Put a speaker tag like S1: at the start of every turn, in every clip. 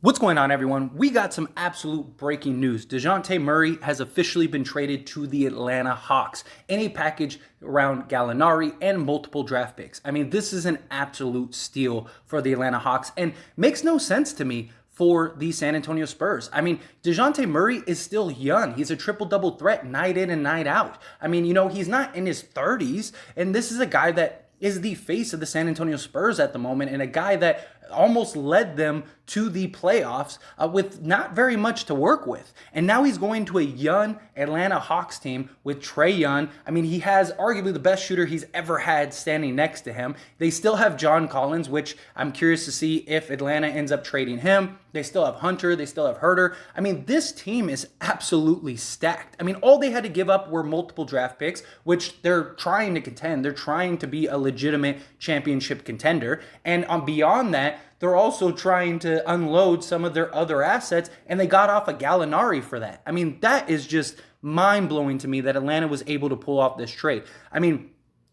S1: What's going on, everyone? We got some absolute breaking news. Dejounte Murray has officially been traded to the Atlanta Hawks in a package around Gallinari and multiple draft picks. I mean, this is an absolute steal for the Atlanta Hawks and makes no sense to me for the San Antonio Spurs. I mean, Dejounte Murray is still young. He's a triple-double threat night in and night out. I mean, he's not in his 30s, and this is a guy that is the face of the San Antonio Spurs at the moment and a guy that almost led them to the playoffs with not very much to work with. And now he's going to a young Atlanta Hawks team with Trae Young. I mean, he has arguably the best shooter he's ever had standing next to him. They still have John Collins, which I'm curious to see if Atlanta ends up trading him. They still have Hunter. They still have Herter. I mean, this team is absolutely stacked. I mean, all they had to give up were multiple draft picks, which they're trying to contend. They're trying to be a legitimate championship contender. And beyond that, they're also trying to unload some of their other assets, and they got off a Gallinari for that. I mean, that is just mind-blowing to me that Atlanta was able to pull off this trade. I mean,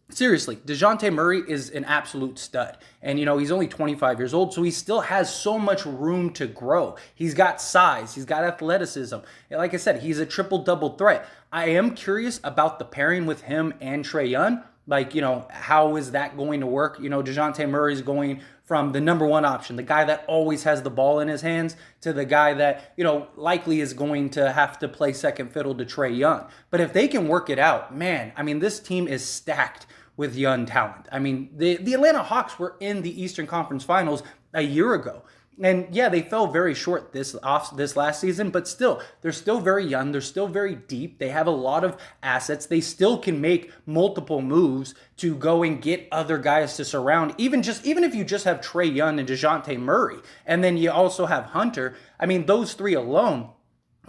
S1: seriously, Dejounte Murray is an absolute stud. And, he's only 25 years old, so he still has so much room to grow. He's got size. He's got athleticism. Like I said, he's a triple-double threat. I am curious about the pairing with him and Trae Young. Like, how is that going to work? Dejounte Murray's going from the number one option, the guy that always has the ball in his hands, to the guy that, likely is going to have to play second fiddle to Trae Young. But if they can work it out, man, I mean, this team is stacked with young talent. I mean, the Atlanta Hawks were in the Eastern Conference Finals a year ago. And yeah, they fell very short this last season, but still, they're still very young. They're still very deep. They have a lot of assets. They still can make multiple moves to go and get other guys to surround. Even if you just have Trae Young and Dejounte Murray, and then you also have Hunter. I mean, those three alone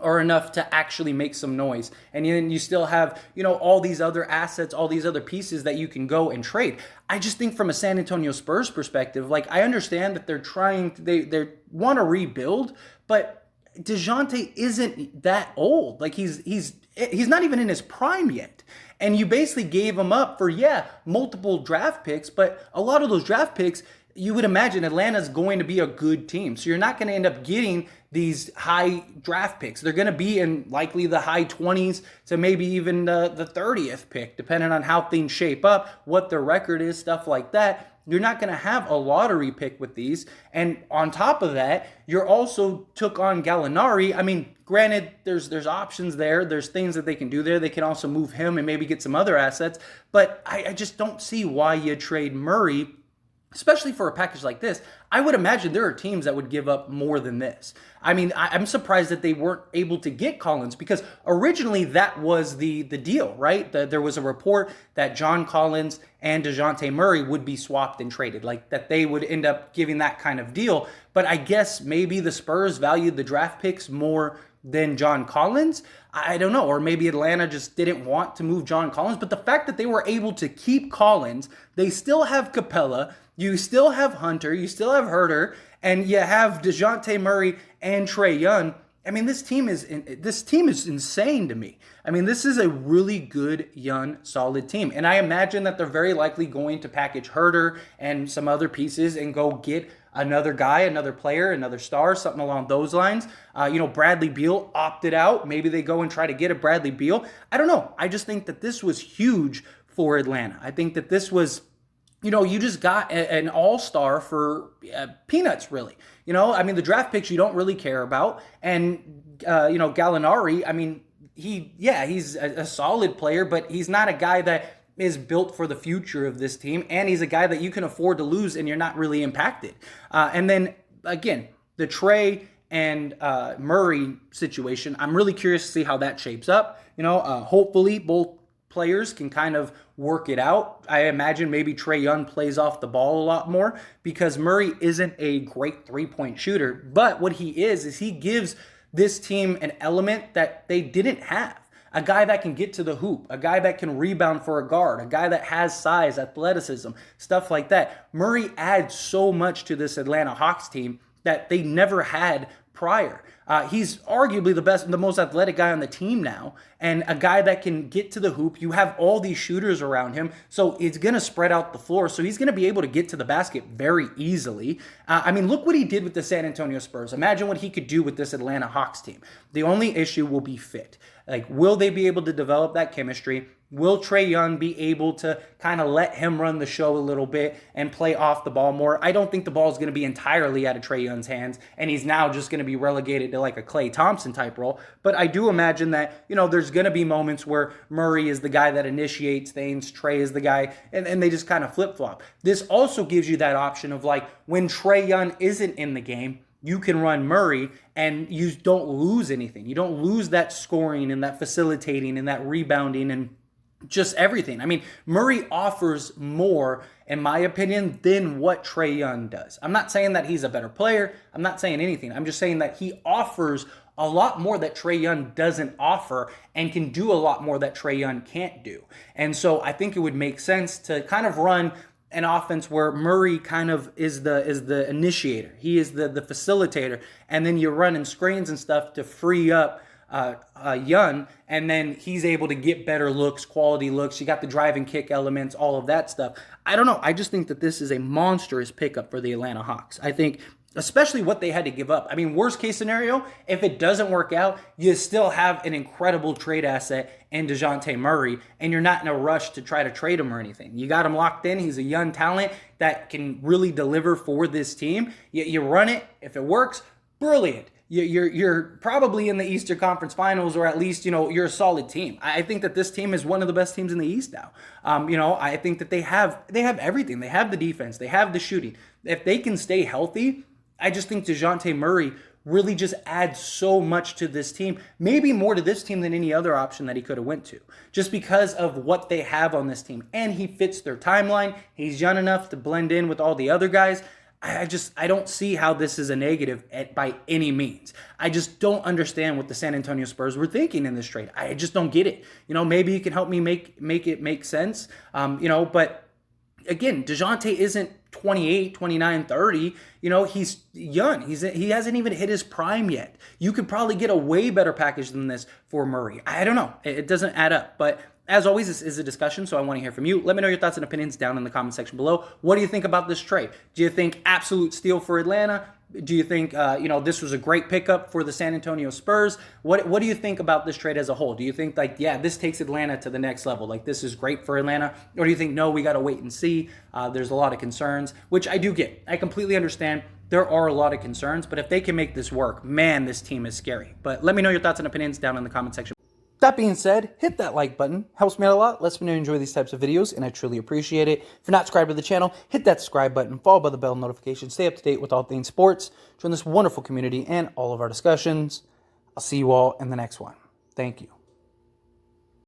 S1: are enough to actually make some noise. And then you still have, all these other assets, all these other pieces that you can go and trade. I just think from a San Antonio Spurs perspective, like, I understand that they want to rebuild, but Dejounte isn't that old. Like, he's not even in his prime yet. And you basically gave him up for, multiple draft picks, but a lot of those draft picks, you would imagine Atlanta's going to be a good team. So you're not going to end up getting these high draft picks. They're going to be in likely the high 20s to maybe even the 30th pick, depending on how things shape up, what their record is, stuff like that. You're not going to have a lottery pick with these. And on top of that, you're also took on Gallinari. I mean, granted, there's options there. There's things that they can do there. They can also move him and maybe get some other assets. But I just don't see why you trade Murray, especially for a package like this. I would imagine there are teams that would give up more than this. I mean, I'm surprised that they weren't able to get Collins, because originally that was the deal, right? There was a report that John Collins and Dejounte Murray would be swapped and traded, like that they would end up giving that kind of deal. But I guess maybe the Spurs valued the draft picks more than John Collins. I don't know. Or maybe Atlanta just didn't want to move John Collins. But the fact that they were able to keep Collins, they still have Capella, you still have Hunter, you still have Herter, and you have Dejounte Murray and Trae Young. I mean, this team is insane to me. I mean, this is a really good, young, solid team. And I imagine that they're very likely going to package Herter and some other pieces and go get another guy, another player, another star, something along those lines. Bradley Beal opted out. Maybe they go and try to get a Bradley Beal. I don't know. I just think that this was huge for Atlanta. I think that this was, you just got an all-star for peanuts, really. I mean, the draft picks you don't really care about. And, Gallinari, I mean, he's a solid player, but he's not a guy that is built for the future of this team. And he's a guy that you can afford to lose and you're not really impacted. And then, again, the Trae and Murray situation, I'm really curious to see how that shapes up. Hopefully both players can kind of work it out. I imagine maybe Trae Young plays off the ball a lot more, because Murray isn't a great three-point shooter. But what he is he gives this team an element that they didn't have. A guy that can get to the hoop, a guy that can rebound for a guard, a guy that has size, athleticism, stuff like that. Murray adds so much to this Atlanta Hawks team that they never had prior. He's arguably the most athletic guy on the team now, and a guy that can get to the hoop. You have all these shooters around him, so it's going to spread out the floor. So he's going to be able to get to the basket very easily. I mean, look what he did with the San Antonio Spurs. Imagine what he could do with this Atlanta Hawks team. The only issue will be fit. Like, will they be able to develop that chemistry? Will Trae Young be able to kind of let him run the show a little bit and play off the ball more? I don't think the ball is going to be entirely out of Trae Young's hands, and he's now just going to be relegated to like a Klay Thompson type role. But I do imagine that, there's going to be moments where Murray is the guy that initiates things, Trae is the guy, and they just kind of flip-flop. This also gives you that option of like when Trae Young isn't in the game, you can run Murray and you don't lose anything. You don't lose that scoring and that facilitating and that rebounding and just everything. I mean, Murray offers more, in my opinion, than what Trae Young does. I'm not saying that he's a better player. I'm not saying anything. I'm just saying that he offers a lot more that Trae Young doesn't offer and can do a lot more that Trae Young can't do. And so I think it would make sense to kind of run an offense where Murray kind of is the initiator. He is the facilitator. And then you're running screens and stuff to free up Young, and then he's able to get better looks, quality looks. You got the drive and kick elements, all of that stuff. I don't know. I just think that this is a monstrous pickup for the Atlanta Hawks. I think especially what they had to give up. I mean, worst case scenario, if it doesn't work out, you still have an incredible trade asset in Dejounte Murray, and you're not in a rush to try to trade him or anything. You got him locked in. He's a young talent that can really deliver for this team. You run it. If it works, brilliant. You're probably in the Eastern Conference Finals, or at least, you're a solid team. I think that this team is one of the best teams in the East now. I think that they have everything. They have the defense. They have the shooting. If they can stay healthy, I just think Dejounte Murray really just adds so much to this team, maybe more to this team than any other option that he could have went to, just because of what they have on this team. And he fits their timeline. He's young enough to blend in with all the other guys. I don't see how this is a negative by any means. I just don't understand what the San Antonio Spurs were thinking in this trade. I just don't get it. Maybe you can help me make it make sense. But again, Dejounte isn't 28, 29, 30. He's young. He hasn't even hit his prime yet. You could probably get a way better package than this for Murray. I don't know. It doesn't add up. But as always, this is a discussion, so I want to hear from you. Let me know your thoughts and opinions down in the comment section below. What do you think about this trade? Do you think absolute steal for Atlanta? Do you think this was a great pickup for the San Antonio Spurs? What do you think about this trade as a whole? Do you think this takes Atlanta to the next level? Like, this is great for Atlanta? Or do you think, no, we got to wait and see? There's a lot of concerns, which I do get. I completely understand. There are a lot of concerns, but if they can make this work, man, this team is scary. But let me know your thoughts and opinions down in the comment section. That being said, hit that like button. Helps me out a lot. Lets me know you enjoy these types of videos, and I truly appreciate it. If you're not subscribed to the channel, hit that subscribe button, followed by the bell notification. Stay up to date with all things sports. Join this wonderful community and all of our discussions. I'll see you all in the next one. Thank you.